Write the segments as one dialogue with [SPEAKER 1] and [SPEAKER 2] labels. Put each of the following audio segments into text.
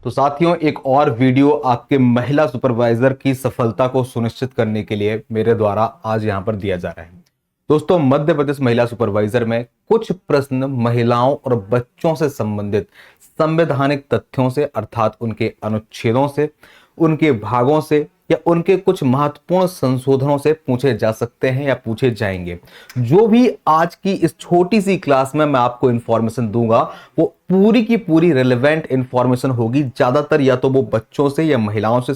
[SPEAKER 1] तो साथियों, एक और वीडियो आपके महिला सुपरवाइजर की सफलता को सुनिश्चित करने के लिए मेरे द्वारा आज यहां पर दिया जा रहा है। दोस्तों, मध्य प्रदेश महिला सुपरवाइजर में कुछ प्रश्न महिलाओं और बच्चों से संबंधित संवैधानिक तथ्यों से, अर्थात उनके अनुच्छेदों से, उनके भागों से या उनके कुछ महत्वपूर्ण संशोधनों से पूछे जा सकते हैं या पूछे जाएंगे। जो भी आज की इस छोटी सी क्लास में मैं आपको इंफॉर्मेशन दूंगा वो पूरी की पूरी रिलेवेंट इंफॉर्मेशन होगी। ज्यादातर या तो वो बच्चों से या महिलाओं से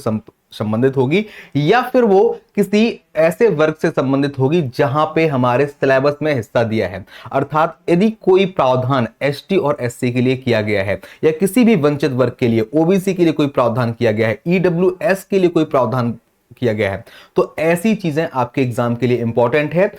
[SPEAKER 1] संबंधित होगी या फिर वो किसी ऐसे वर्ग से संबंधित होगी जहां पे हमारे सिलेबस में हिस्सा दिया है। अर्थात यदि कोई प्रावधान एसटी और एससी के लिए किया गया है या किसी भी वंचित वर्ग के लिए, ओबीसी के लिए कोई प्रावधान किया गया है, ईडब्ल्यूएस के लिए कोई प्रावधान किया गया है, तो ऐसी चीजें आपके एग्जाम के लिए इंपॉर्टेंट है।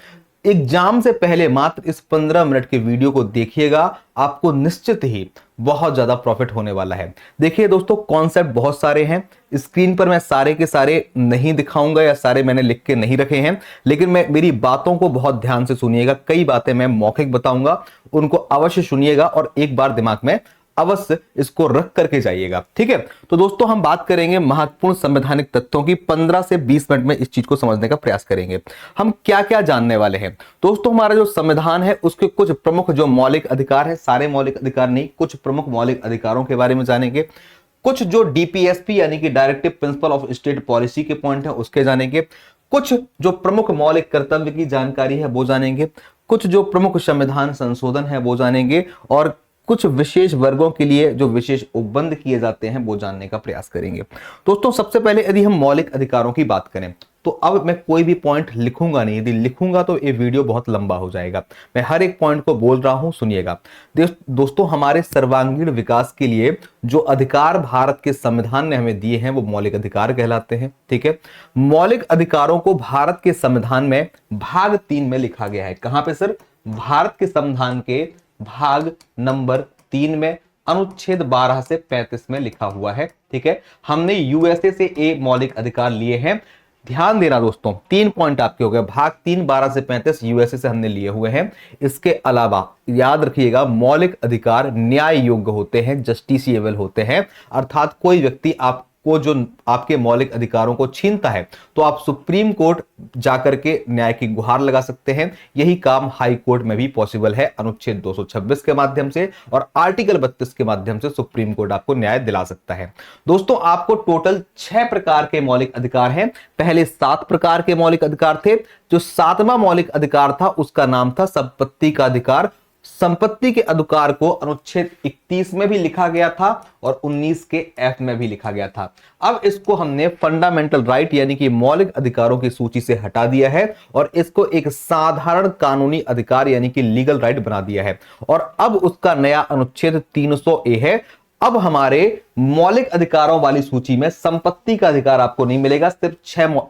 [SPEAKER 1] एग्जाम से पहले मात्र इस 15 मिनट के वीडियो को देखिएगा, आपको निश्चित ही बहुत ज्यादा प्रॉफिट होने वाला है। देखिए दोस्तों, कॉन्सेप्ट बहुत सारे हैं। स्क्रीन पर मैं सारे के सारे नहीं दिखाऊंगा या सारे मैंने लिख के नहीं रखे हैं, लेकिन मेरी बातों को बहुत ध्यान से सुनिएगा। कई बातें मैं मौखिक बताऊंगा, उनको अवश्य सुनिएगा और एक बार दिमाग में अवश्य इसको रख करके जाइएगा। ठीक है, तो दोस्तों हम बात करेंगे महत्वपूर्ण संवैधानिक तथ्यों की। 15 से 20 मिनट में इस चीज को समझने का प्रयास करेंगे। हम क्या क्या जानने वाले हैं दोस्तों। हमारा जो संविधान है उसके कुछ प्रमुख जो मौलिक अधिकार है, सारे मौलिक अधिकार नहीं, कुछ प्रमुख मौलिक अधिकारों के बारे में जानेंगे। कुछ जो डीपीएसपी यानी कि directive principle of state policy के पॉइंट है उसके जानेंगे। कुछ जो प्रमुख मौलिक कर्तव्य की जानकारी है वो जानेंगे। कुछ जो प्रमुख संविधान संशोधन है वो जानेंगे और कुछ विशेष वर्गों के लिए जो विशेष उपबंध किए जाते हैं वो जानने का प्रयास करेंगे। दोस्तों, सबसे पहले यदि हम मौलिक अधिकारों की बात करें तो अब मैं कोई भी पॉइंट लिखूंगा नहीं। यदि लिखूंगा तो ये वीडियो बहुत लंबा हो जाएगा। मैं हर एक पॉइंट को बोल रहा हूं, सुनिएगा। दोस्तों, हमारे सर्वांगीण विकास के लिए जो अधिकार भारत के संविधान ने हमें दिए हैं वो मौलिक अधिकार कहलाते हैं। ठीक है, मौलिक अधिकारों को भारत के संविधान में भाग 3 में लिखा गया है। कहां पे सर? भारत के संविधान के भाग नंबर 3 में अनुच्छेद 12 से 35 में लिखा हुआ है। ठीक है, हमने यूएसए से ये मौलिक अधिकार लिए हैं। ध्यान देना दोस्तों, 3 पॉइंट आपके हो गए। भाग 3 12 से 35 यूएसए से हमने लिए हुए हैं। इसके अलावा याद रखिएगा, मौलिक अधिकार न्याय योग्य होते हैं, जस्टिसिएबल होते हैं। अर्थात कोई व्यक्ति आपको जो आपके मौलिक अधिकारों को छीनता है तो आप सुप्रीम कोर्ट जाकर के न्याय की गुहार लगा सकते हैं। यही काम हाई कोर्ट में भी पॉसिबल है। अनुच्छेद 226 के माध्यम से और आर्टिकल 32 के माध्यम से सुप्रीम कोर्ट आपको न्याय दिला सकता है। दोस्तों, आपको टोटल 6 प्रकार के मौलिक अधिकार हैं। पहले 7 प्रकार के मौलिक अधिकार थे। जो 7वां मौलिक अधिकार था उसका नाम था संपत्ति का अधिकार। संपत्ति के अधिकार को अनुच्छेद 31 में भी लिखा गया था और 19 के एफ में भी लिखा गया था। अब इसको हमने फंडामेंटल राइट यानी कि मौलिक अधिकारों की सूची से हटा दिया है और इसको एक साधारण कानूनी अधिकार यानी कि लीगल राइट बना दिया है। और अब उसका नया अनुच्छेद 300 ए है। अब हमारे मौलिक अधिकारों वाली सूची में संपत्ति का अधिकार आपको नहीं मिलेगा, सिर्फ 6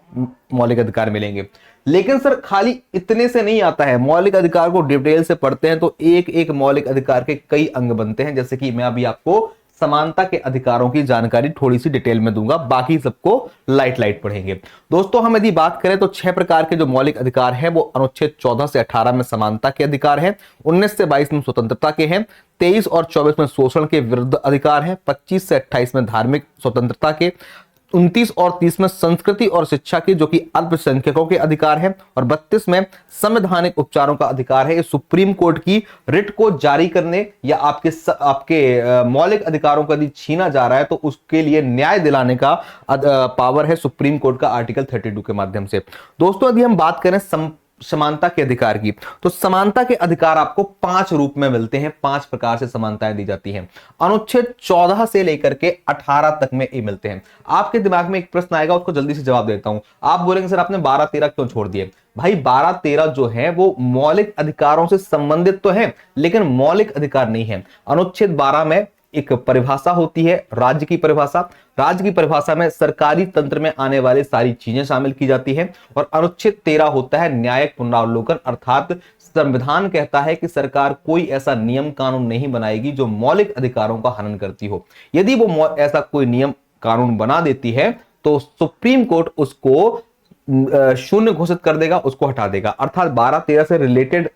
[SPEAKER 1] मौलिक अधिकार मिलेंगे। लेकिन सर खाली इतने से नहीं आता है। मौलिक अधिकार को डिटेल से पढ़ते हैं तो एक एक मौलिक अधिकार के कई अंग बनते हैं। जैसे कि मैं अभी आपको समानता के अधिकारों की जानकारी थोड़ी सी डिटेल में दूंगा, बाकी सबको लाइट पढ़ेंगे। दोस्तों, हम यदि बात करें तो 6 प्रकार के जो मौलिक अधिकार हैं वो अनुच्छेद 14 से 18 में समानता के अधिकार हैं, 19 से 22 में स्वतंत्रता के हैं, 23 और 24 में शोषण के विरुद्ध अधिकार हैं, 25 से 28 में धार्मिक स्वतंत्रता के, 29 और 30 में संस्कृति और शिक्षा के जो कि अल्पसंख्यकों के अधिकार हैं, और 32 में संवैधानिक उपचारों का अधिकार है। सुप्रीम कोर्ट की रिट को जारी करने या आपके मौलिक अधिकारों का यदि छीना जा रहा है तो उसके लिए न्याय दिलाने का पावर है सुप्रीम कोर्ट का आर्टिकल 32 के माध्यम से। दोस्तों, यदि हम बात करें समानता के अधिकार की तो समानता के अधिकार आपको 5 रूप में मिलते हैं। 5 प्रकार से समानताएं दी जाती हैं। अनुच्छेद 14 से लेकर के 18 तक में ये मिलते हैं। आपके दिमाग में एक प्रश्न आएगा, उसको जल्दी से जवाब देता हूं। आप बोलेंगे सर आपने 12 13 क्यों छोड़ दिए? भाई 12 13 जो है वो मौलिक अधिकारों से संबंधित तो है लेकिन मौलिक अधिकार नहीं है। अनुच्छेद 12 में एक परिभाषा होती है, राज्य की परिभाषा। राज्य की परिभाषा में सरकारी तंत्र में आने वाली सारी चीजें शामिल की जाती हैं। और अनुच्छेद 13 होता है न्यायिक पुनरावलोकन। अर्थात संविधान कहता है कि सरकार कोई ऐसा नियम कानून नहीं बनाएगी जो मौलिक अधिकारों का हनन करती हो। यदि वो ऐसा कोई नियम कानून बना देती है तो सुप्रीम कोर्ट उसको शून्य घोषित कर देगा, उसको हटा देगा। अर्थात 12 13 से रिलेटेड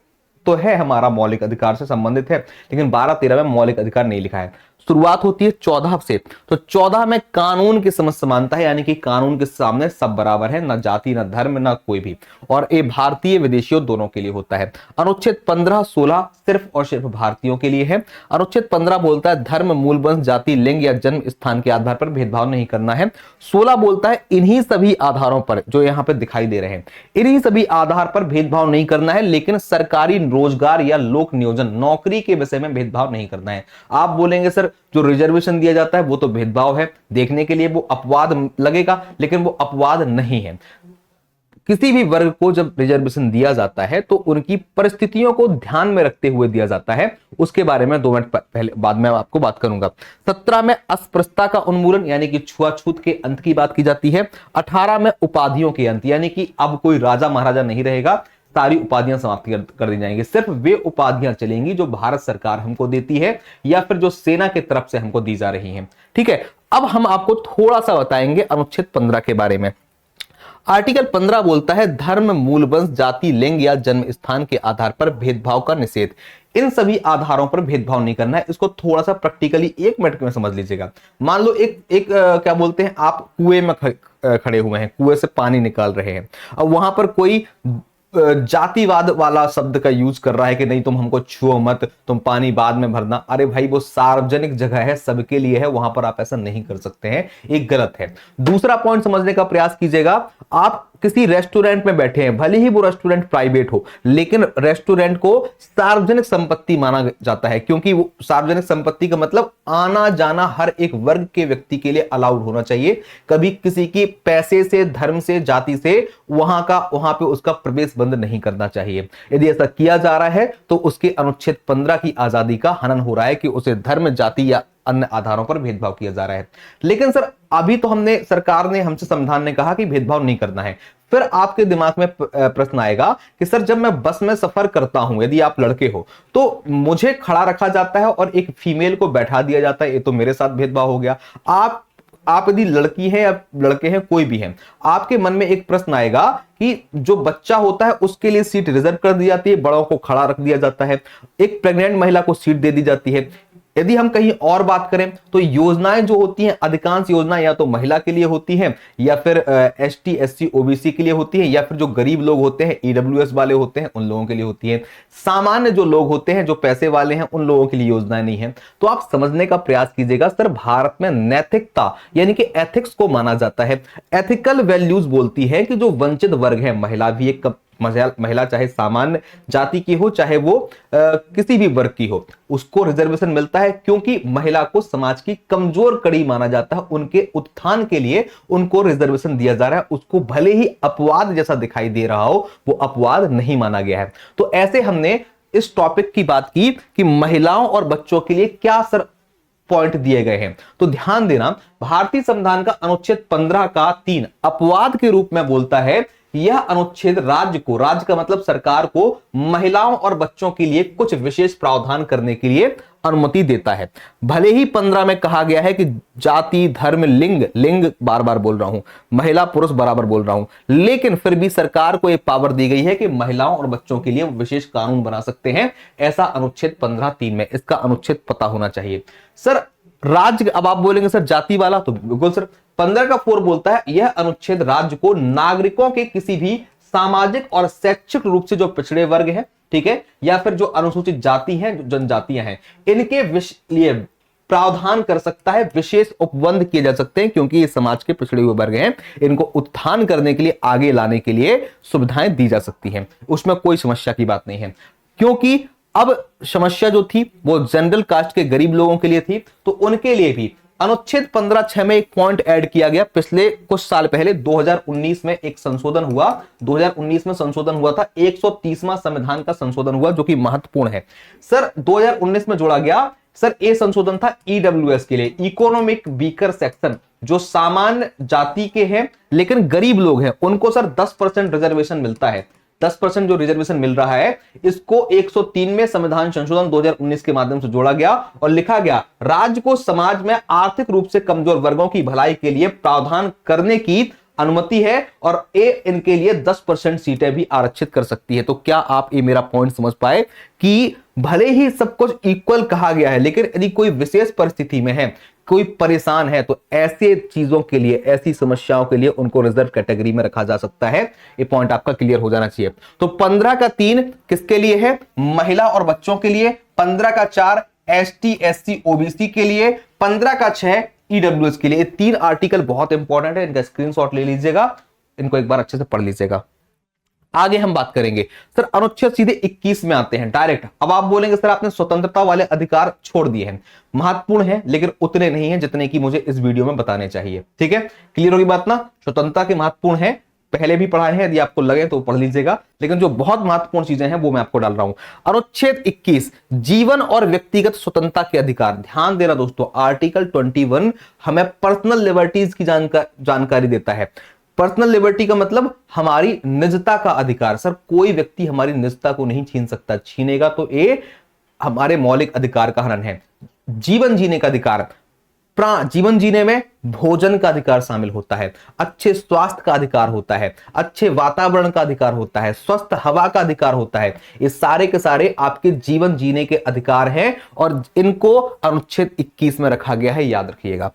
[SPEAKER 1] तो है, हमारा मौलिक अधिकार से संबंधित है, लेकिन 12 13 में मौलिक अधिकार नहीं लिखा है। शुरुआत होती है 14 से। तो 14 में कानून की समझ समानता है, यानी कि कानून के सामने सब बराबर है, ना जाति ना धर्म ना कोई भी, और ये भारतीय विदेशियों दोनों के लिए होता है। अनुच्छेद 15 16 सिर्फ और सिर्फ भारतीयों के लिए है। अनुच्छेद 15 बोलता है धर्म, मूल वंश, जाति, लिंग या जन्म स्थान के आधार पर भेदभाव नहीं करना है। 16 बोलता है इन्हीं सभी आधारों पर जो यहां पे दिखाई दे रहे हैं, इन्हीं सभी आधार पर भेदभाव नहीं करना है, लेकिन सरकारी रोजगार या लोक नियोजन नौकरी के विषय में भेदभाव नहीं करना है। आप बोलेंगे सर जो रिजर्वेशन दिया जाता है वो तो भेदभाव है, देखने के लिए वो अपवाद लगेगा, लेकिन वो अपवाद नहीं है। किसी भी वर्ग को जब रिजर्वेशन दिया जाता है तो उनकी परिस्थितियों को ध्यान में रखते हुए दिया जाता है। उसके बारे में 2 मिनट पहले बाद में आपको बात करूंगा। 17 में अस्पृश्यता का उन्मूलन यानी कि छुआछूत के अंत की बात की जाती है। 18 में उपाधियों के अंत, यानी कि अब कोई राजा महाराजा नहीं रहेगा, सारी उपाधियां समाप्त कर दी जाएंगी, सिर्फ वे उपाधियां चलेंगी जो भारत सरकार हमको देती है या फिर जो सेना की तरफ से हमको दी जा रही हैं। ठीक है, अब हम आपको थोड़ा सा बताएंगे अनुच्छेद 15 के बारे में। आर्टिकल 15 बोलता है धर्म, मूल वंश, जाति, लिंग या जन्म स्थान के आधार पर भेदभाव का निषेध। इन सभी आधारों पर भेदभाव नहीं करना है। इसको थोड़ा सा प्रैक्टिकली 1 मिनट में समझ लीजिएगा। मान लो एक क्या बोलते हैं, आप कुएं में खड़े हुए हैं, कुएं से पानी निकाल रहे हैं, अब वहां पर कोई जातिवाद वाला शब्द का यूज कर रहा है कि नहीं तुम हमको छुओ मत, तुम पानी बाद में भरना। अरे भाई वो सार्वजनिक जगह है, सबके लिए है, वहां पर आप ऐसा नहीं कर सकते हैं, एक गलत है। दूसरा पॉइंट समझने का प्रयास कीजिएगा। आप किसी रेस्टोरेंट में बैठे हैं, भले ही वो रेस्टोरेंट प्राइवेट हो, लेकिन रेस्टोरेंट को सार्वजनिक संपत्ति माना जाता है, क्योंकि वो सार्वजनिक संपत्ति का मतलब आना जाना हर एक वर्ग के व्यक्ति के लिए अलाउड होना चाहिए। कभी किसी की पैसे से, धर्म से, जाति से वहां पे उसका प्रवेश बंद नहीं करना चाहिए। यदि ऐसा किया जा रहा है तो उसके अनुच्छेद 15 की आजादी का हनन हो रहा है कि उसे धर्म, जाति या अन्य आधारों पर भेदभाव किया जा रहा है। लेकिन सर अभी तो सरकार ने हमसे, संविधान ने कहा कि भेदभाव नहीं करना है। फिर आपके दिमाग में प्रश्न आएगा कि सर जब मैं बस में सफर करता हूं, यदि आप लड़के हो तो मुझे खड़ा रखा जाता है और एक फीमेल को बैठा दिया जाता है, ये तो मेरे साथ भेदभाव हो गया। आप यदि लड़की है या लड़के हैं, कोई भी है, आपके मन में एक प्रश्न आएगा कि जो बच्चा होता है उसके लिए सीट रिजर्व कर दी जाती है, बड़ों को खड़ा रख दिया जाता है, एक प्रेग्नेंट महिला को सीट दे दी जाती है। यदि हम कहीं और बात करें तो योजनाएं जो होती हैं, अधिकांश योजनाएं या तो महिला के लिए होती हैं या फिर एसटी, एससी, ओबीसी के लिए होती है, या फिर जो गरीब लोग होते हैं, ईडब्ल्यूएस वाले होते हैं, उन लोगों के लिए होती है। सामान्य जो लोग होते हैं, जो पैसे वाले हैं, उन लोगों के लिए योजनाएं नहीं है। तो आप समझने का प्रयास कीजिएगा, सर भारत में नैतिकता यानी कि एथिक्स को माना जाता है। एथिकल वैल्यूज बोलती है कि जो वंचित वर्ग है, महिला भी एक महिला चाहे सामान्य जाति की हो, चाहे वो किसी भी वर्ग की हो, उसको रिजर्वेशन मिलता है, क्योंकि महिला को समाज की कमजोर कड़ी माना जाता है। उनके उत्थान के लिए उनको रिजर्वेशन दिया जा रहा है। उसको भले ही अपवाद जैसा दिखाई दे रहा हो, वो अपवाद नहीं माना गया है। तो ऐसे हमने इस टॉपिक की बात की कि महिलाओं और बच्चों के लिए क्या सर पॉइंट दिए गए हैं। तो ध्यान देना, भारतीय संविधान का अनुच्छेद 15 का 3 अपवाद के रूप में बोलता है। यह अनुच्छेद राज्य का मतलब सरकार को महिलाओं और बच्चों के लिए कुछ विशेष प्रावधान करने के लिए अनुमति देता है। भले ही 15 में कहा गया है कि जाति, धर्म, लिंग बार बार बोल रहा हूं, महिला पुरुष बराबर बोल रहा हूं, लेकिन फिर भी सरकार को यह पावर दी गई है कि महिलाओं और बच्चों के लिए विशेष कानून बना सकते हैं। ऐसा अनुच्छेद 15(3) में, इसका अनुच्छेद पता होना चाहिए। सर राज्य, अब आप बोलेंगे सर जाति वाला, तो बिल्कुल सर 15 का 4 बोलता है यह अनुच्छेद राज्य को नागरिकों के किसी भी सामाजिक और शैक्षिक रूप से जो पिछड़े वर्ग हैं, ठीक है, या फिर जो अनुसूचित जाति हैं, जो जनजातियां हैं, इनके लिए प्रावधान कर सकता है, विशेष उपबंध किए जा सकते हैं, क्योंकि ये समाज के पिछड़े हुए वर्ग हैं, इनको उत्थान करने के लिए, आगे लाने के लिए सुविधाएं दी जा सकती हैं। उसमें कोई समस्या की बात नहीं है, क्योंकि अब समस्या जो थी वो जनरल कास्ट के गरीब लोगों के लिए थी। तो उनके लिए भी अनुच्छेद 15(6) में एक पॉइंट ऐड किया गया। पिछले कुछ साल पहले 2019 में एक संशोधन हुआ, 2019 में संशोधन हुआ था, 130वां संविधान का संशोधन हुआ, जो कि महत्वपूर्ण है। सर 2019 में जोड़ा गया, सर ये संशोधन था ईडब्ल्यूएस के लिए, इकोनॉमिक वीकर सेक्शन, जो सामान्य जाति के हैं लेकिन गरीब लोग हैं, उनको सर 10% रिजर्वेशन मिलता है। 10% जो रिजर्वेशन मिल रहा है, इसको 103 में संविधान संशोधन 2019 के माध्यम से जोड़ा गया और लिखा गया, राज्य को समाज में आर्थिक रूप से कमजोर वर्गों की भलाई के लिए प्रावधान करने की अनुमति है और ए इनके लिए 10% सीटें भी आरक्षित कर सकती है। तो क्या आप ये मेरा पॉइंट समझ पाए कि भले ही सब कुछ इक्वल कहा गया है, लेकिन यदि कोई विशेष परिस्थिति में है, कोई परेशान है, तो ऐसे चीजों के लिए, ऐसी समस्याओं के लिए उनको रिजर्व कैटेगरी में रखा जा सकता है। ये पॉइंट आपका क्लियर हो जाना चाहिए। तो 15 का 3 किसके लिए है? महिला और बच्चों के लिए। 15 का 4 एसटी एससी ओबीसी के लिए। 15 का 6 ईडब्ल्यूएस के लिए। ये 3 आर्टिकल बहुत इंपॉर्टेंट है, इनका स्क्रीनशॉट ले लीजिएगा, इनको एक बार अच्छे से पढ़ लीजिएगा। आगे हम बात करेंगे सर अनुच्छेद सीधे 21 में आते हैं डायरेक्ट। अब आप बोलेंगे सर आपने स्वतंत्रता वाले अधिकार छोड़ दिए हैं। महत्वपूर्ण है लेकिन उतने नहीं है जितने की मुझे इस वीडियो में बताने चाहिए। ठीक है, क्लियर होगी बात ना? स्वतंत्रता के महत्वपूर्ण है, पहले भी पढ़ाए हैं, यदि आपको लगे तो पढ़ लीजिएगा, लेकिन जो बहुत महत्वपूर्ण चीजें हैं वो मैं आपको डाल रहा हूं। अनुच्छेद 21 जीवन और व्यक्तिगत स्वतंत्रता के अधिकार। ध्यान देना दोस्तों, आर्टिकल 21 हमें पर्सनल लिबर्टीज की जानकारी देता है। पर्सनल लिबर्टी का मतलब हमारी निजता का अधिकार। सर कोई व्यक्ति हमारी निजता को नहीं छीन सकता, छीनेगा तो ये हमारे मौलिक अधिकार का हनन है। जीवन जीने का अधिकार, जीवन जीने में भोजन का अधिकार शामिल होता है, अच्छे स्वास्थ्य का अधिकार होता है, अच्छे वातावरण का अधिकार होता है, स्वस्थ हवा का अधिकार होता है। ये सारे के सारे आपके जीवन जीने के अधिकार हैं और इनको अनुच्छेद 21 में रखा गया है, याद रखिएगा।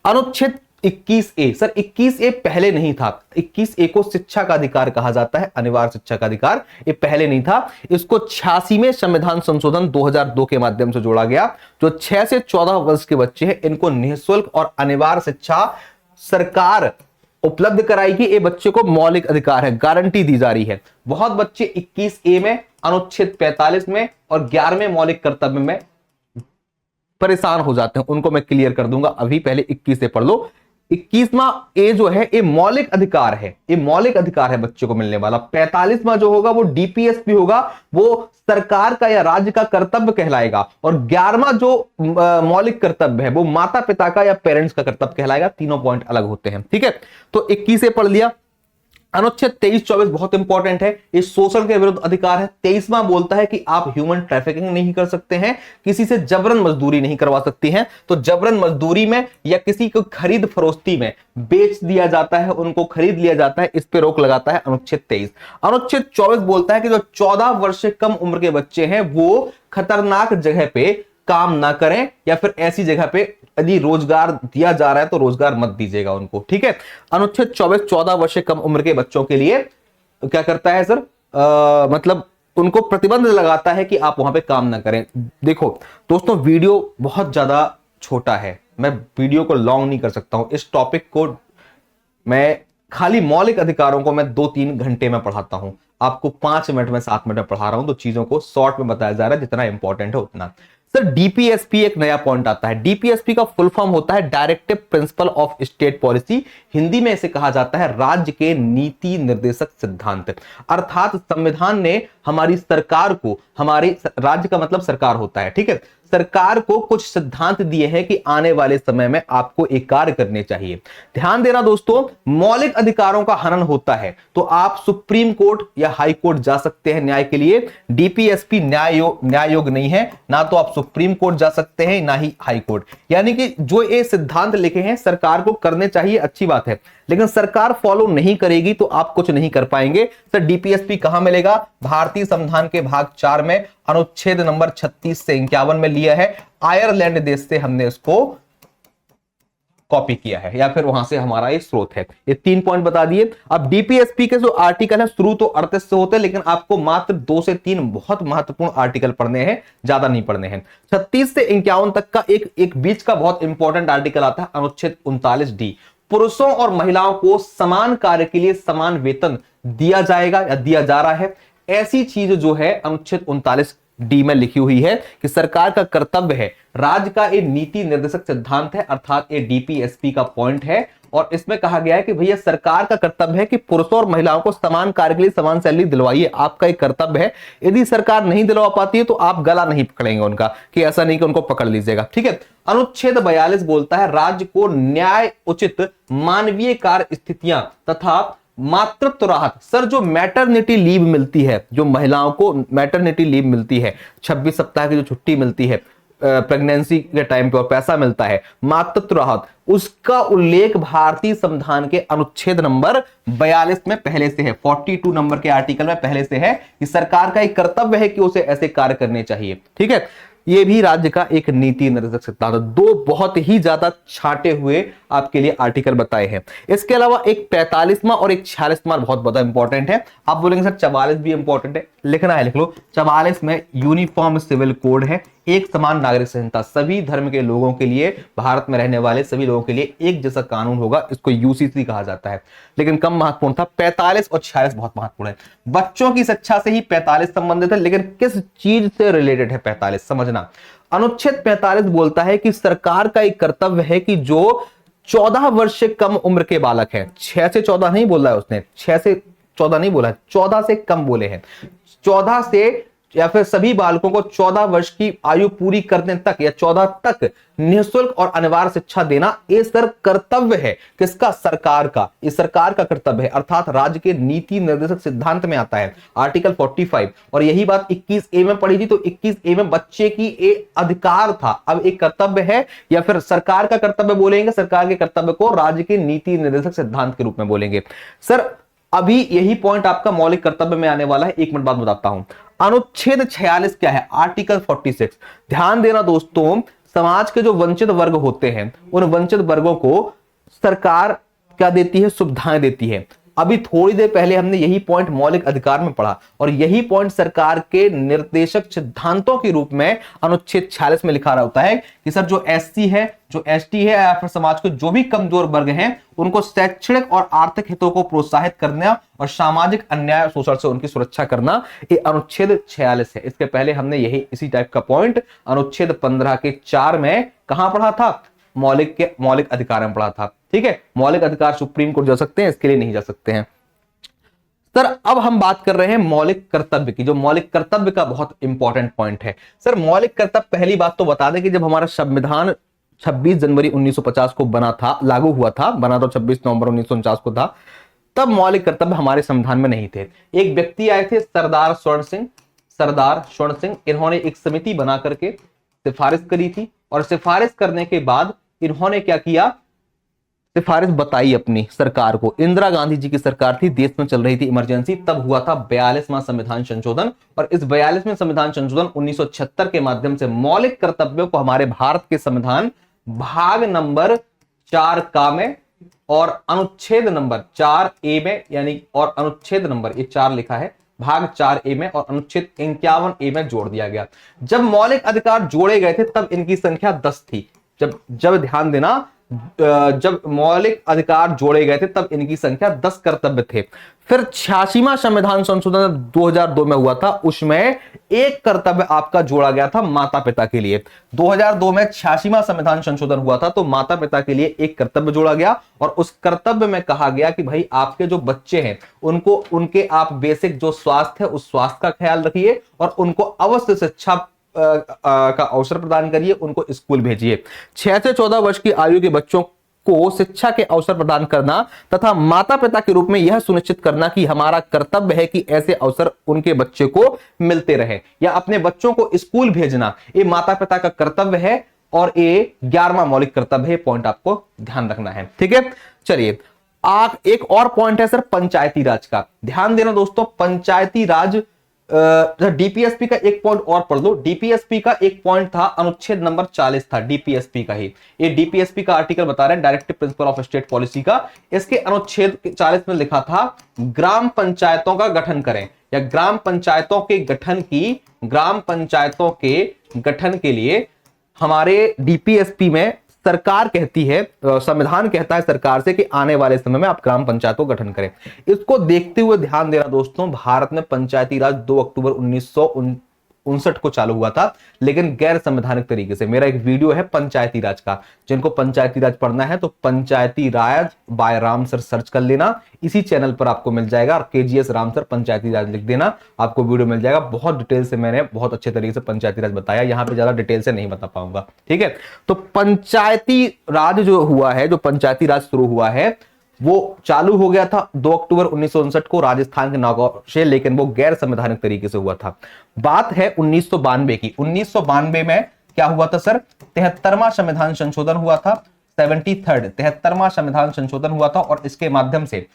[SPEAKER 1] अनुच्छेद 21A, सर 21A पहले नहीं था। 21A को शिक्षा का अधिकार कहा जाता है, अनिवार्य शिक्षा का अधिकार। ये पहले नहीं था, इसको 86वें संविधान संशोधन 2002 के माध्यम से जोड़ा गया। जो 6 से 14 वर्ष के बच्चे हैं इनको निःशुल्क और अनिवार्य शिक्षा सरकार उपलब्ध कराएगी। ये बच्चे को मौलिक अधिकार है, गारंटी दी जा रही है। बहुत बच्चे 21A में, अनुच्छेद 45 में और 11वें मौलिक कर्तव्य में परेशान हो जाते हैं, उनको मैं क्लियर कर दूंगा। अभी पहले 21 से पढ़ लो। 21वां ए जो है ये मौलिक अधिकार है, ये मौलिक अधिकार है बच्चे को मिलने वाला। 45वां जो होगा वो डीपीएसपी होगा, वो सरकार का या राज्य का कर्तव्य कहलाएगा। और 11वां जो मौलिक कर्तव्य है वो माता पिता का या पेरेंट्स का कर्तव्य कहलाएगा। तीनों पॉइंट अलग होते हैं। ठीक है, तो 21 से पढ़ लिया। अनुच्छेद 23-24 बहुत इंपॉर्टेंट है, ये शोषण के विरुद्ध अधिकार है। 23वां बोलता है कि आप ह्यूमन ट्रैफिकिंग नहीं कर सकते हैं, किसी से जबरन मजदूरी नहीं करवा सकती हैं। तो जबरन मजदूरी में या किसी को खरीद फरोख्ती में बेच दिया जाता है, उनको खरीद लिया जाता है, इस पे रोक लगाता है अनुच्छेद 23। अनुच्छेद 24 बोलता है कि जो 14 वर्ष से कम उम्र के बच्चे हैं वो खतरनाक जगह पे काम ना करें, या फिर ऐसी जगह पे यदि रोजगार दिया जा रहा है तो रोजगार मत दीजिएगा उनको। ठीक है, अनुच्छेद 24 14 वर्ष से कम उम्र के बच्चों के लिए क्या करता है सर? मतलब उनको प्रतिबंध लगाता है कि आप वहां पे काम ना करें। देखो दोस्तों, वीडियो बहुत ज्यादा छोटा है, मैं वीडियो को लॉन्ग नहीं कर सकता हूं। इस टॉपिक को मैं खाली मौलिक अधिकारों को मैं 2-3 घंटे में पढ़ाता हूं, आपको 5 मिनट में 7 मिनट में पढ़ा रहा हूं। तो चीजों को शॉर्ट में बताया जा रहा है, जितना इंपॉर्टेंट है उतना। सर डीपीएसपी एक नया पॉइंट आता है। डीपीएसपी का फुल फॉर्म होता है directive principle of state policy. Hindi में इसे कहा जाता है राज्य के नीति निर्देशक सिद्धांत। अर्थात संविधान ने हमारी सरकार को, हमारे राज्य का मतलब सरकार होता है, ठीक है, सरकार को कुछ सिद्धांत दिए हैं कि आने वाले समय में आपको एक कार्य करने चाहिए। ध्यान देना दोस्तों, मौलिक अधिकारों का हनन होता है तो आप सुप्रीम कोर्ट या हाई कोर्ट जा सकते हैं न्याय के लिए। डीपीएसपी न्याय योग नहीं है, ना तो आप सुप्रीम कोर्ट जा सकते हैं ना ही हाई कोर्ट। यानी कि जो ये सिद्धांत लिखे हैं सरकार को करने चाहिए, अच्छी बात है, लेकिन सरकार फॉलो नहीं करेगी तो आप कुछ नहीं कर पाएंगे। सर डीपीएसपी कहां मिलेगा? भारतीय संविधान के भाग 4 में अनुच्छेद नंबर 36 से 51 में लिया है। आयरलैंड देश से हमने इसको कॉपी किया है, या फिर वहां से हमारा ये स्रोत है। ये 3 पॉइंट बता दिए। अब डीपीएसपी के जो आर्टिकल है शुरू तो 38 से होते हैं, लेकिन आपको मात्र 2 से 3 बहुत महत्वपूर्ण आर्टिकल पढ़ने हैं, ज्यादा नहीं पढ़ने हैं। 36 से 51 तक का एक बीच का बहुत इंपॉर्टेंट आर्टिकल आता है, अनुच्छेद 39D। पुरुषों और महिलाओं को समान कार्य के लिए समान वेतन दिया जाएगा या दिया जा रहा है। ऐसी चीज जो है अनुच्छेद 39D में लिखी हुई है कि सरकार का कर्तव्य है, राज्य का एक नीति निर्देशक सिद्धांत है, अर्थात ये डीपीएसपी का पॉइंट है। और इसमें कहा गया है कि भैया सरकार का कर्तव्य है कि पुरुषों और महिलाओं को समान कार्य के लिए समान सैलरी दिलवाइए, आपका एक कर्तव्य है। यदि सरकार नहीं दिलवा पाती है तो आप गला नहीं पकड़ेंगे उनका, कि ऐसा नहीं कि उनको पकड़ लीजिएगा। ठीक है, अनुच्छेद 42 बोलता है राज्य को न्याय उचित मानवीय कार्य स्थितियां तथा मातृत्व राहत। सर जो मैटरनिटी लीव मिलती है, जो महिलाओं को मैटरनिटी लीव मिलती है, 26 सप्ताह की जो छुट्टी मिलती है, प्रेगनेंसी के टाइम पे और पैसा मिलता है, मातृत्व राहत, उसका उल्लेख भारतीय संविधान के अनुच्छेद नंबर 42 में पहले से है, 42 नंबर के आर्टिकल में पहले से है कि सरकार का एक कर्तव्य है कि उसे ऐसे कार्य करने चाहिए। ठीक है, ये भी राज्य का एक नीति निर्देशक सिद्धांत। दो बहुत ही ज्यादा छांटे हुए आपके लिए आर्टिकल बताए हैं। इसके अलावा एक 45वां और एक 46वां बहुत बड़ा इंपॉर्टेंट है। आप बोलेंगे सर 44 भी इंपॉर्टेंट है, लिखना है लिख लो। 44 में यूनिफॉर्म सिविल कोड है, एक समान नागरिक संहिता, सभी धर्म के लोगों के लिए, भारत में रहने वाले सभी लोगों के लिए एक जैसा कानून होगा, इसको यूसीसी कहा जाता है। लेकिन कम महत्वपूर्ण था। 45 और 46 बहुत महत्वपूर्ण है। बच्चों की शिक्षा से ही 45 संबंधित है, लेकिन किस चीज से रिलेटेड है 45 समझना। अनुच्छेद 45 बोलता है कि सरकार का एक कर्तव्य है कि जो 14 वर्ष से कम उम्र के बालक हैं, 6 से 14 नहीं बोला है उसने, 6 से 14 नहीं बोला है, 14 से कम बोले हैं, 14 से या फिर सभी बालकों को 14 वर्ष की आयु पूरी करने तक या 14 तक निःशुल्क और अनिवार्य शिक्षा देना, ये सर कर्तव्य है किसका? सरकार का। ये सरकार का कर्तव्य है, अर्थात राज्य के नीति निर्देशक सिद्धांत में आता है आर्टिकल 45। और यही बात 21A में पढ़ी थी, तो 21A में बच्चे की एक अधिकार था, अब एक कर्तव्य है या फिर सरकार का कर्तव्य बोलेंगे। सरकार के कर्तव्य को राज्य के नीति निर्देशक सिद्धांत के रूप में बोलेंगे। सर अभी यही पॉइंट आपका मौलिक कर्तव्य में आने वाला है, एक मिनट बाद बताता हूं। अनुच्छेद 46 क्या है? आर्टिकल 46। ध्यान देना दोस्तों, समाज के जो वंचित वर्ग होते हैं, उन वंचित वर्गों को सरकार क्या देती है? सुविधाएं देती है। अभी थोड़ी देर पहले हमने यही पॉइंट मौलिक अधिकार में पढ़ा, और यही पॉइंट सरकार के निर्देशक सिद्धांतों के रूप में अनुच्छेद 46 में लिखा रहा होता है कि सर जो एससी है, जो एसटी है, या फिर समाज के जो भी कमजोर वर्ग हैं, उनको शैक्षणिक और आर्थिक हितों को प्रोत्साहित करना और सामाजिक अन्याय शोषण से उनकी सुरक्षा करना, ये अनुच्छेद 46 है। इसके पहले हमने यही इसी टाइप का पॉइंट अनुच्छेद 15 के 4 में कहां पढ़ा था? मौलिक अधिकार में पढ़ा था। ठीक है, मौलिक अधिकार सुप्रीम कोर्ट जा सकते हैं, इसके लिए नहीं जा सकते हैं। सर अब हम बात कर रहे हैं मौलिक कर्तव्य की, जो मौलिक कर्तव्य का बहुत इंपॉर्टेंट पॉइंट है। सर मौलिक कर्तव्य, पहली बात तो बता दें कि जब हमारा संविधान 26 जनवरी 1950 को बना था, लागू हुआ था, बना तो 26 नवंबर 1949 को था, तब मौलिक कर्तव्य हमारे संविधान में नहीं थे। एक व्यक्ति आए थे, सरदार स्वर्ण सिंह, इन्होंने एक समिति बना करके सिफारिश करी थी, और सिफारिश करने के बाद इन्होंने क्या किया? सिफारिश बताई अपनी सरकार को। इंदिरा गांधी जी की सरकार थी, देश में चल रही थी इमरजेंसी, तब हुआ था 42वां संविधान संशोधन, और इस 42वें संविधान संशोधन 1976 के माध्यम से मौलिक कर्तव्यों को हमारे भारत के संविधान भाग नंबर 4 का में और अनुच्छेद नंबर 4A में, यानी और अनुच्छेद नंबर, ये 4 लिखा है, भाग 4A में और अनुच्छेद 51A में जोड़ दिया गया। जब मौलिक अधिकार जोड़े गए थे तब इनकी संख्या 10 थी। जब ध्यान देना, जब मौलिक अधिकार जोड़े गए थे तब इनकी संख्या 10 कर्तव्य थे। फिर 86वां संविधान संशोधन 2002 में हुआ था, उसमें एक कर्तव्य आपका जोड़ा गया था माता पिता के लिए। 2002 में 86वां संविधान संशोधन हुआ था, तो माता पिता के लिए एक कर्तव्य जोड़ा गया, और उस कर्तव्य में कहा गया कि भाई आपके जो बच्चे हैं उनको उनके आप बेसिक जो स्वास्थ्य है उस स्वास्थ्य का ख्याल रखिए, और उनको अवश्य शिक्षा का अवसर प्रदान करिए, उनको स्कूल भेजिए। 6 से 14 वर्ष की आयु के बच्चों को शिक्षा के अवसर प्रदान करना तथा माता पिता के रूप में यह सुनिश्चित करना कि हमारा कर्तव्य है कि ऐसे अवसर उनके बच्चे को मिलते रहे, या अपने बच्चों को स्कूल भेजना, ये माता पिता का कर्तव्य है, और ये 11वां मौलिक कर्तव्य है। पॉइंट आपको ध्यान रखना है। ठीक है, चलिए एक और पॉइंट है सर पंचायती राज का। ध्यान देना दोस्तों, पंचायती राज, डीपीएसपी का एक पॉइंट और पढ़ लो। डीपीएसपी का एक पॉइंट था, अनुच्छेद नंबर 40 था डीपीएसपी का ही। ये डीपीएसपी का आर्टिकल बता रहे हैं, directive principle of state policy का। इसके अनुच्छेद 40 में लिखा था ग्राम पंचायतों का गठन करें, या ग्राम पंचायतों के गठन के लिए हमारे डीपीएसपी में सरकार कहती है, संविधान कहता है सरकार से कि आने वाले समय में आप ग्राम पंचायत को गठन करें। इसको देखते हुए ध्यान देना दोस्तों, भारत में पंचायती राज 2 अक्टूबर 1959 को चालू हुआ था, लेकिन गैर संवैधानिक तरीके से। मेरा एक वीडियो है पंचायती राज का, जिनको पंचायती राज पढ़ना है तो पंचायती राज बाय राम सर सर्च कर लेना, इसी चैनल पर आपको मिल जाएगा। और केजीएस राम सर पंचायती राज लिख देना, आपको वीडियो मिल जाएगा। बहुत डिटेल से मैंने बहुत अच्छे तरीके से पंचायती राज बताया, यहां पे ज्यादा डिटेल से नहीं बता पाऊंगा। ठीक है, तो पंचायती राज जो हुआ है, जो पंचायती राज शुरू हुआ है, वो चालू हो गया था 2 अक्टूबर 1959 को राजस्थान के नागौर से, लेकिन वो गैर संवैधानिक तरीके से हुआ था। बात है 1992 की। 1992 में क्या हुआ था सर? 73वां संविधान संशोधन हुआ था, 73वां संविधान संशोधन हुआ था, और इसके माध्यम से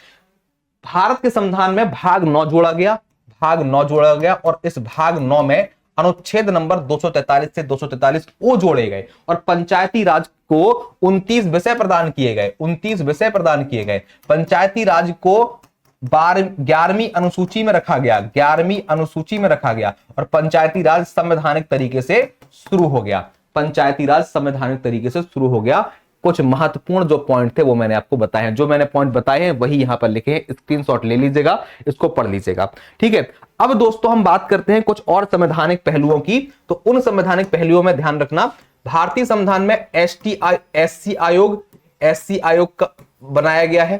[SPEAKER 1] भारत के संविधान में भाग 9 जोड़ा गया, भाग 9 जोड़ा गया, और इस भाग 9 में अनुच्छेद नंबर 243 से 243 ओ जोड़े गए, और पंचायती राज को 29 विषय प्रदान किए गए, 29 विषय प्रदान किए गए। पंचायती राज को 11वीं अनुसूची में रखा गया, 11वीं अनुसूची में रखा गया, और पंचायती राज संवैधानिक तरीके से शुरू हो गया, पंचायती राज संवैधानिक तरीके से शुरू हो गया। कुछ महत्वपूर्ण जो पॉइंट थे वो मैंने आपको बताए हैं, जो मैंने पॉइंट बताए हैं वही यहां पर लिखे हैं, स्क्रीनशॉट ले लीजिएगा, इसको पढ़ लीजिएगा, ठीक है। अब दोस्तों हम बात करते हैं कुछ और संवैधानिक पहलुओं की। तो उन संवैधानिक पहलुओं में ध्यान रखना, भारतीय संविधान में एससी आयोग का बनाया गया है।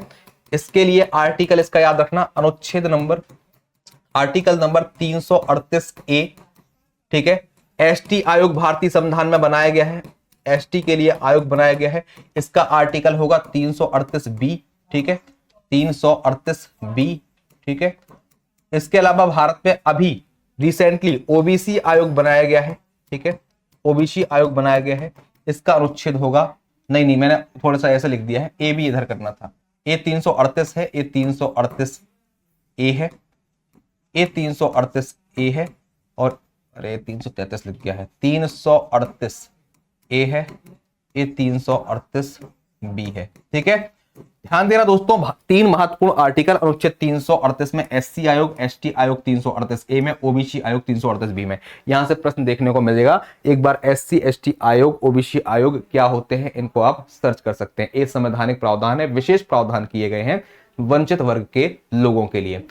[SPEAKER 1] इसके लिए आर्टिकल इसका याद रखना, अनुच्छेद नंबर आर्टिकल नंबर 338 ए, ठीक है। एसटी आयोग भारतीय संविधान में बनाया गया है, एसटी के लिए आयोग बनाया गया है, इसका आर्टिकल होगा 338 बी, ठीक है, 338 बी, ठीक है। इसके अलावा भारत में अभी रिसेंटली ओबीसी आयोग बनाया गया है, ठीक है, ओबीसी आयोग बनाया गया है, इसका अनुच्छेद होगा, नहीं मैंने थोड़ा सा ऐसा लिख दिया है, ए भी इधर करना था, ए 338 है, ए 338 ए है, ए 338 ए है, और अरे 333 लिख गया है, 338 ए है, ए 338 बी है, ठीक है। ध्यान देना दोस्तों, 3 महत्वपूर्ण आर्टिकल अनुच्छेद 338 में एससी आयोग, एसटी आयोग 338 ए में, ओबीसी आयोग 338 बी में। यहां से प्रश्न देखने को मिलेगा, एक बार एससी एसटी आयोग, ओबीसी आयोग क्या होते हैं, इनको आप सर्च कर सकते हैं। ये संवैधानिक प्रावधान है, विशेष प्रावधान किए गए हैं वंचित वर्ग के लोगों के लिए।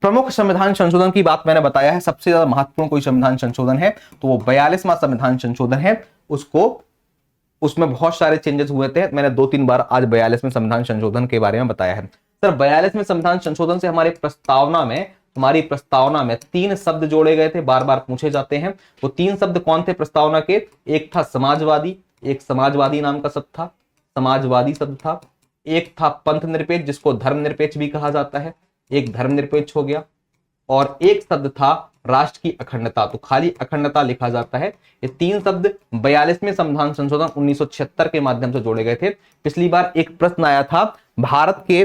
[SPEAKER 1] प्रमुख संविधान संशोधन की बात मैंने बताया है, सबसे ज्यादा महत्वपूर्ण कोई संविधान संशोधन है तो वो 42वां संविधान संशोधन है। उसमें बहुत सारे चेंजेस हुए थे, मैंने 2-3 बार आज 42वें संविधान संशोधन के बारे में बताया है। सर 42वें संविधान संशोधन से हमारी प्रस्तावना में 3 शब्द जोड़े गए थे, बार बार पूछे जाते हैं। वो 3 शब्द कौन थे प्रस्तावना के? एक था समाजवादी, एक समाजवादी नाम का शब्द था, समाजवादी शब्द था। एक था पंथ निरपेक्ष, जिसको धर्मनिरपेक्ष भी कहा जाता है, एक धर्मनिरपेक्ष हो गया। और एक शब्द था राष्ट्र की अखंडता, तो खाली अखंडता लिखा जाता है। ये 3 शब्द 42वें संविधान संशोधन 1976 के माध्यम से जोड़े गए थे। पिछली बार एक प्रश्न आया था, भारत के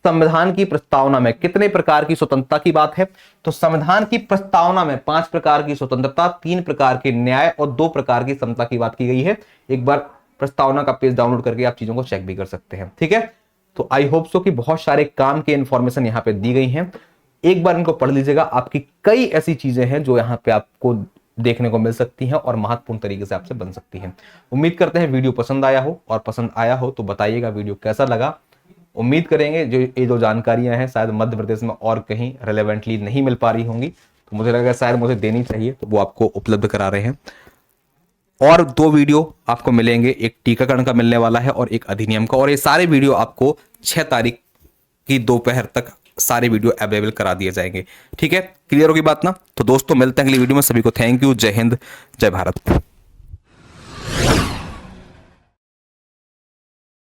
[SPEAKER 1] संविधान की प्रस्तावना में कितने प्रकार की स्वतंत्रता की बात है? तो संविधान की प्रस्तावना में 5 प्रकार की स्वतंत्रता, 3 प्रकार के न्याय और 2 प्रकार की समता की बात की गई है। एक बार प्रस्तावना का पेज डाउनलोड करके आप चीजों को चेक भी कर सकते हैं, ठीक है। तो आई होप सो कि बहुत सारे काम के इंफॉर्मेशन यहाँ पे दी गई हैं, एक बार इनको पढ़ लीजिएगा। आपकी कई ऐसी चीजें हैं जो यहाँ पे आपको देखने को मिल सकती हैं और महत्वपूर्ण तरीके से आपसे बन सकती हैं। उम्मीद करते हैं वीडियो पसंद आया हो, और पसंद आया हो तो बताइएगा वीडियो कैसा लगा। उम्मीद करेंगे जो जानकारियां हैं शायद मध्य प्रदेश में और कहीं रिलेवेंटली नहीं मिल पा रही होंगी, तो मुझे लगा शायद मुझे देनी चाहिए, तो वो आपको उपलब्ध करा रहे हैं। और 2 वीडियो आपको मिलेंगे, एक टीकाकरण का मिलने वाला है और एक अधिनियम का, और ये सारे वीडियो आपको 6 तारीख की दोपहर तक सारे वीडियो अवेलेबल करा दिए जाएंगे, ठीक है। क्लियर होगी बात ना? तो दोस्तों मिलते हैं अगली वीडियो में, सभी को थैंक यू, जय हिंद, जय भारत।